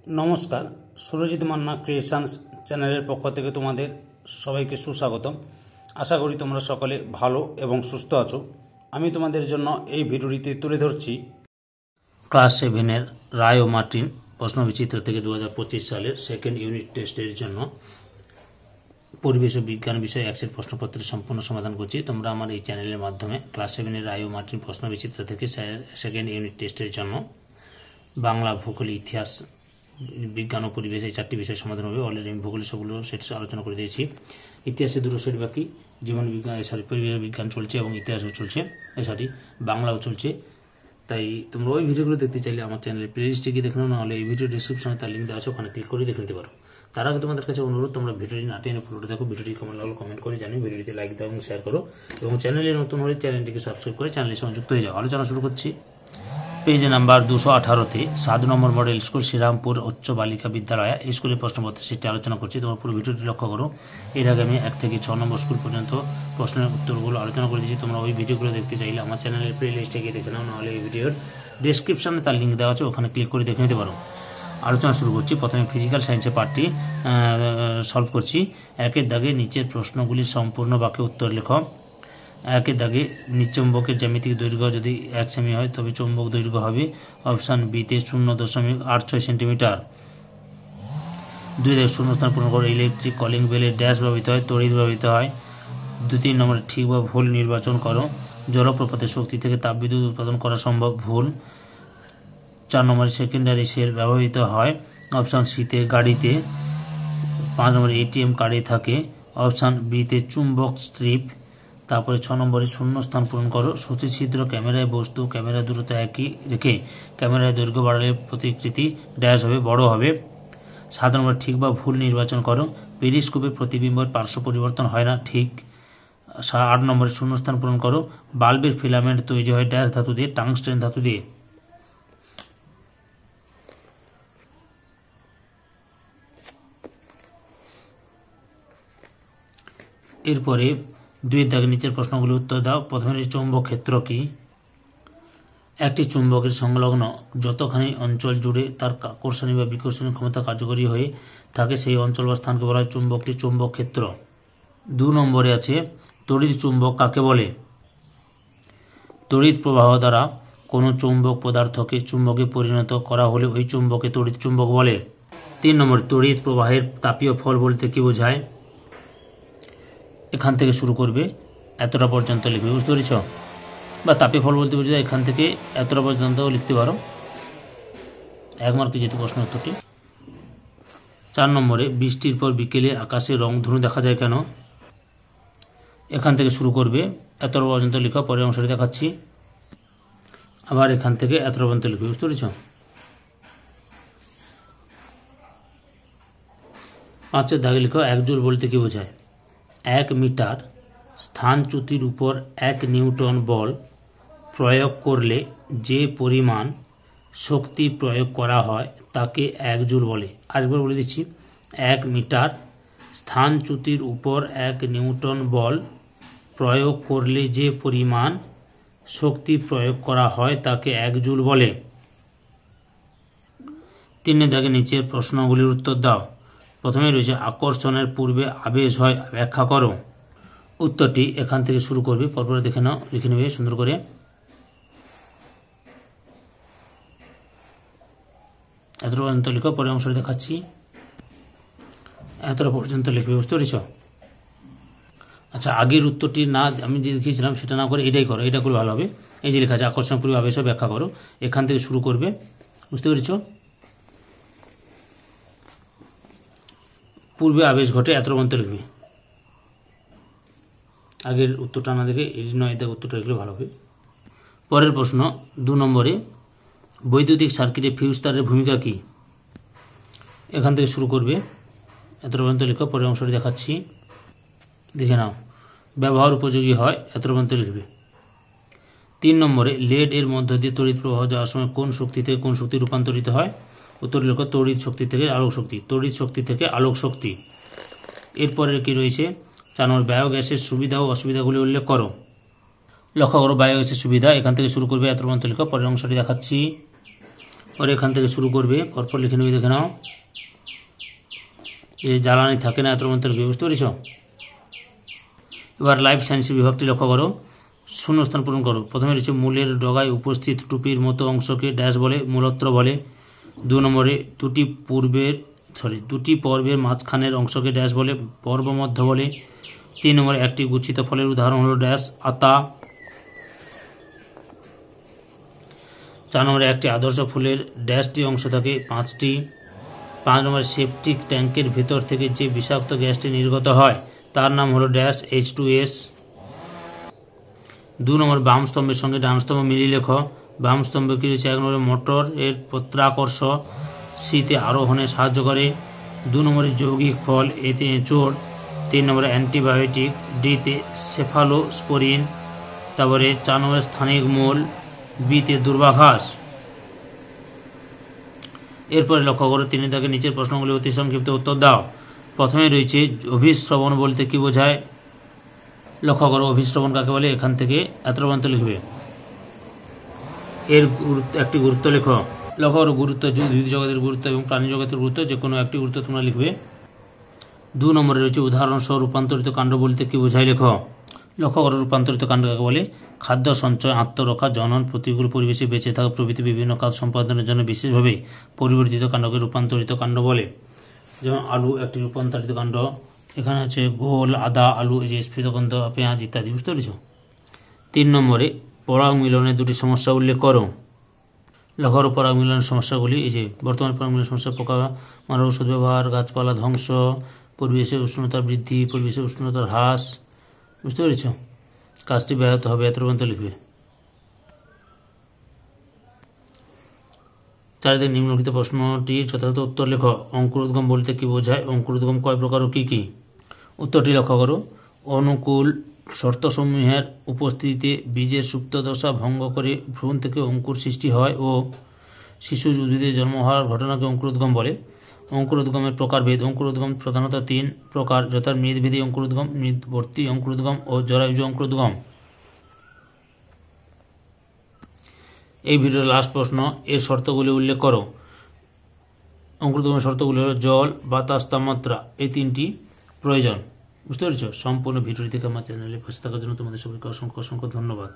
নমস্কার, সুরজিৎ মান্না ক্রিয়েশনস চ্যানেলের পক্ষ থেকে তোমাদের সবাইকে সুস্বাগতম। আশা করি তোমরা সকলে ভালো এবং সুস্থ আছো। আমি তোমাদের জন্য এই ভিডিওটিতে তুলে ধরছি ক্লাস 7-এর রায় ও মার্টিন প্রশ্নবিচিত্র থেকে 2025 সালের সেকেন্ড ইউনিট টেস্টের জন্য পরিবেশ ও বিজ্ঞান বিষয়ে এক্সের প্রশ্নপত্রের সম্পূর্ণ সমাধান করছি। তোমরা আমার এই চ্যানেলের মাধ্যমে ক্লাস 7-এর রায় ও মার্টিন প্রশ্নবিচিত্র থেকে সেকেন্ড ইউনিট টেস্টের জন্য বাংলা, ভূগোল, ইতিহাস, বিজ্ঞান ও পরিবেশ এই 4টি বিষয় সমাধান হবে। অলরেডি আমি ভূগোলের সবগুলো সেট আলোচনা করে দিয়েছি। ইতিহাসে 2টো সেট বাকি, জীবন বিজ্ঞান পরিবেশ বিজ্ঞান চলছে এবং ইতিহাসও চলছে, বাংলাও চলছে। তাই তোমরা ওই ভিডিওগুলো দেখতে চাইলে আমার চ্যানেলের প্লেলিস্টে গিয়ে দেখে নাও, নাহলে এই ভিডিও ডিসক্রিপশনে তার লিঙ্ক দেওয়া আছে, ওখানে ক্লিক করে দেখে নিতে পারো। তার আগে তোমাদের কাছে অনুরোধ, তোমরা ভিডিওটি না টেনে পুরোটা দেখো। ভিডিওটি কেমন লাগলো কমেন্ট করে জানিও, ভিডিওটিতে লাইক দাও এবং শেয়ার করো, এবং চ্যানেলে নতুন হলে চ্যানেলটিকে সাবস্ক্রাইব করে চ্যানেলের সঙ্গে যুক্ত হয়ে যাও। আলোচনা শুরু করছি। পেজ নাম্বার 218-তে 7 নম্বর মডেল স্কুল শ্রীরামপুর উচ্চ বালিকা বিদ্যালয় এই স্কুলের প্রশ্নপত্র সেটি আলোচনা করছি। তোমার পুরো ভিডিওটি লক্ষ্য করো। এর আগে আমি 1 থেকে 6 নম্বর স্কুল পর্যন্ত প্রশ্নের উত্তরগুলো আলোচনা করে দিয়েছি। তোমরা ওই ভিডিওগুলো দেখতে চাইলে আমার চ্যানেলের প্লে লিস্টে গিয়ে দেখে নাও, নাহলে এই ভিডিওর ডেসক্রিপশনে তার লিঙ্ক দেওয়া আছে, ওখানে ক্লিক করে দেখে নিতে পারো। আলোচনা শুরু করছি। প্রথমে ফিজিক্যাল সায়েন্সের পার্টটি সলভ করছি। 1-এর দাগে নিচের প্রশ্নগুলির সম্পূর্ণ বাক্যে উত্তর লেখো। 1-এর দাগে নিচম্বকের জ্যামিতিক দৈর্ঘ্য যদি 1 সেমি হয় তবে চৌম্বক দৈর্ঘ্য হবে অপশান বিতে 0.86 সেন্টিমিটার। 2 দাগে শূন্যস্থান পূরণ করে ইলেকট্রিক কলিং বেলে ড্যাশ ব্যবহৃত হয়, তড়িৎ ব্যবহৃত হয়। 2-3 নম্বরে ঠিক বা ভুল নির্বাচন করো। জলপ্রপাতের শক্তি থেকে তাপবিদ্যুৎ উৎপাদন করা সম্ভব, ভুল। 4 নম্বরে সেকেন্ডারি সেল ব্যবহৃত হয় অপশান সিতে গাড়িতে। 5 নম্বরে এটিএম কার্ডে থাকে অপশান বিতে চুম্বক স্ট্রিপ। তারপরে 6 নম্বরে শূন্যস্থান পূরণ করো। সূচিছিদ্র ক্যামেরায় বস্তু ক্যামেরার দূরত্ব একই রেখে ক্যামেরায় দৈর্ঘ্য বাড়ালে প্রতিকৃতি ড্যাশ হবে, বড় হবে। 7 নম্বরে ঠিক বা ভুল নির্বাচন করো। পেরিস্কোপে প্রতিবিম্বের পার্শ্ব পরিবর্তন হয় না, ঠিক। 8 নম্বরে শূন্যস্থান পূরণ করো। বাল্বের ফিলামেন্ট তৈরি হয় ড্যাশ ধাতু দিয়ে, টাংস্টেন ধাতু দিয়ে। এরপরে 2-এর দাগে নিচের প্রশ্নগুলি উত্তর দাও। প্রথমে চৌম্বক ক্ষেত্র কি? একটি চুম্বকের সংলগ্ন যতখানি অঞ্চল জুড়ে তার আকর্ষণী বা বিকর্ষণী ক্ষমতা কার্যকরী হয়ে থাকে সেই অঞ্চল বা স্থানকে বলা হয় চুম্বকটি চৌম্বক ক্ষেত্র। 2 নম্বরে আছে তড়িৎ চুম্বক কাকে বলে? তড়িৎ প্রবাহ দ্বারা কোনো চৌম্বক পদার্থকে চুম্বকে পরিণত করা হলে ওই চুম্বকে তড়িৎ চুম্বক বলে। 3 নম্বর তড়িৎ প্রবাহের তাপীয় ফল বলতে কি বোঝায়? এখান থেকে শুরু করবে, এতটা পর্যন্ত লিখবে, বুঝতে পেরেছ? বা তাপীয় ফল বলতে বোঝায় এখান থেকে এতটা পর্যন্ত লিখতে পারো, 1 মার্কে যেহেতু প্রশ্ন উত্তরটি। 4 নম্বরে বৃষ্টির পর বিকেলে আকাশে রংধনু দেখা যায় কেন? এখান থেকে শুরু করবে, এতটা পর্যন্ত লিখো, পরের অংশটি দেখাচ্ছি। আবার এখান থেকে এতটা পর্যন্ত লিখবে, বুঝতে পেরেছ? 5-এর দাগে লিখো 1 জুল বলতে কি বোঝায়? 1 মিটার স্থানচ্যুতির উপর 1 নিউটন বল প্রয়োগ করলে যে পরিমাণ শক্তি প্রয়োগ করা হয় তাকে 1 জুল বলে। আরেকবার বলে দিচ্ছি, 1 মিটার স্থানচ্যুতির উপর 1 নিউটন বল প্রয়োগ করলে যে পরিমাণ শক্তি প্রয়োগ করা হয় তাকে 1 জুল বলে। 3-এর দাগে নিচের প্রশ্নগুলির উত্তর দাও। প্রথমে রয়েছে আকর্ষণের পূর্বে আবেশ হয়, ব্যাখ্যা করো। উত্তরটি এখান থেকে শুরু করবে, পরপর দেখে নাও, লিখে নেবে সুন্দর করে। এতটা পর্যন্ত লিখো, পরের অংশটি দেখাচ্ছি। এতটা পর্যন্ত লিখবে, বুঝতে পেরেছ? আচ্ছা, আগের উত্তরটি না আমি যে দেখিয়েছিলাম সেটা না করে এটাই করো, এটা করলে ভালো হবে। এই যে লেখা আছে আকর্ষণ পূর্বে আবেশ হয়, ব্যাখ্যা করো, এখান থেকে শুরু করবে, বুঝতে পেরেছ? পূর্বে আবেশ ঘটে, এতটা পর্যন্ত লিখবে। আগের উত্তরটা না দেখে এই নয় উত্তরটা লিখলে ভালো হবে। পরের প্রশ্ন 2 নম্বরে বৈদ্যুতিক সার্কিটে ফিউজ তারের ভূমিকা কি? এখান থেকে শুরু করবে, এতটা পর্যন্ত লিখো, পরের অংশটি দেখাচ্ছি, দেখে নাও। ব্যবহার উপযোগী হয়, এতটা পর্যন্ত লিখবে। 3 নম্বরে লেড এর মধ্য দিয়ে তড়িৎ প্রবাহ যাওয়ার সময় কোন শক্তি থেকে কোন শক্তি রূপান্তরিত হয়? উত্তর লেখো তড়িৎ শক্তি থেকে আলোক শক্তি, তড়িৎ শক্তি থেকে আলোক শক্তি। এরপরে কি রয়েছে? 4 নম্বর বায়োগ্যাসের সুবিধা ও অসুবিধাগুলি উল্লেখ করো। লক্ষ্য করো বায়োগ্যাসের সুবিধা, এখান থেকে শুরু করবে, এত পর্যন্ত লেখো, পরের অংশটি দেখাচ্ছি। और एखान থেকে শুরু করবে পরপর লিখে নেবে দেখে নাও এই জ্বালানি থাকে না এতমন্ত্র বুঝতে পেরেছো এবার লাইফ সায়েন্সের বিভাগটি লক্ষ্য করো শূন্যস্থান পূরণ করো প্রথমে রয়েছে মূলের ডগায় উপস্থিত টুপির মতো অংশকে ড্যাশ বলে মূলত্র বলে 2 নম্বরে দুটি পর্বের মাঝখানের অংশকে ড্যাশ বলে পর্ব মধ্য বলে 3 নম্বরে একটি গুচ্ছিত ফলের উদাহরণ হলো ড্যাশ আতা 4 নম্বরে একটি আদর্শ ফুলের ড্যাশটি অংশ থাকে 5টি 5 নম্বরে সেপটিক ট্যাঙ্কের ভেতর থেকে যে বিষাক্ত গ্যাসটি নির্গত হয় তার নাম হলো ড্যাশ H2S 2 নম্বর বাম স্তম্ভের সঙ্গে ডান স্তম্ভ মিলিয়ে লেখো বাম স্তম্ভ কি রয়েছে 1 নম্বরে মোটর এর পত্রাকর্ষ সিতে আরোহণে সাহায্য করে 2 নম্বরে যৌগিক ফল এতে এঁচোড় 3 নম্বরে অ্যান্টিবায়োটিক ডিতে সেফালোস্পোরিন তারপরে 4 নম্বরে স্থানিক মূল বিতে দূর্বাঘাস এরপরে লক্ষ্য করো 3 দাগে নিচের প্রশ্নগুলি অতি সংক্ষিপ্ত উত্তর দাও প্রথমে রয়েছে অভিশ্রবণ বলতে কি বোঝায় লক্ষ্য করো অভিশ্রবণ কাকে বলে এখান থেকে এতরবন্ত লিখবে এর একটি গুরুত্ব লেখো লক্ষ্য করো গুরুত্ব উদ্ভিদ জগতের গুরুত্ব এবং প্রাণী জগতের গুরুত্ব যে কোনো একটি গুরুত্ব তোমরা লিখবে 2 নম্বরে রয়েছে উদাহরণ সহ রূপান্তরিত কাণ্ড বলতে কি বোঝায় লেখো লক্ষ্য করো রূপান্তরিত কাণ্ড কাকে বলে খাদ্য সঞ্চয় আত্মরক্ষা জনন প্রতিকূল পরিবেশে বেঁচে থাকা প্রভৃতি বিভিন্ন কাজ সম্পাদনের জন্য বিশেষভাবে পরিবর্তিত কাণ্ডকে রূপান্তরিত কাণ্ড বলে যেমন আলু একটি রূপান্তরিত কাণ্ড এখানে আছে গোল আদা আলু এই যে স্ফীতকন্দ পেঁয়াজ ইত্যাদি বুঝতে পেরেছ 3 নম্বরে পরাগ মিলনের দুটি সমস্যা উল্লেখ করো লক্ষ্য করো পরাগ মিলনের সমস্যাগুলি এই যে বর্তমান পরাগ মিলনের সমস্যা পোকা মারার ওষুধ ব্যবহার গাছপালা ধ্বংস পরিবেশে উষ্ণতার বৃদ্ধি পরিবেশে উষ্ণতার হ্রাস বুঝতে পেরেছ কাজটি ব্যাহত হবে এতরবন্ত লিখবে 4 দিকে নিম্নলিখিত প্রশ্নটির যথাযথ উত্তর লেখো অঙ্কুরোদ্গম বলতে কি বোঝায় অঙ্কুরোদ্গম কয় প্রকার ও কি কি উত্তরটি লক্ষ্য করো অনুকূল শর্তসমূহের উপস্থিতিতে বীজের সুপ্তদশা ভঙ্গ করে ভ্রূণ থেকে অঙ্কুর সৃষ্টি হয় ও শিশু উদ্ভিদের জন্ম হওয়ার ঘটনাকে অঙ্কুরোদ্গম বলে অঙ্কুরোদ্গমের প্রকারভেদ অঙ্কুরোদ্গম প্রধানত 3 প্রকার যথা মৃদভেদী অঙ্কুরোদ্গম মৃদবর্তী অঙ্কুরোদ্গম ও জরায়ুজ অঙ্কুরোদ্গম এই ভিডিওর লাস্ট প্রশ্ন এর শর্তগুলি উল্লেখ করো অঙ্কুরোদ্গমের শর্তগুলি হলো জল বাতাস তাপমাত্রা এই 3টি প্রয়োজন বুঝতে পেরেছ সম্পূর্ণ ভিডিওটি দেখে আমার চ্যানেলে পাশে থাকার জন্য তোমাদের সবাইকে অসংখ্য অসংখ্য ধন্যবাদ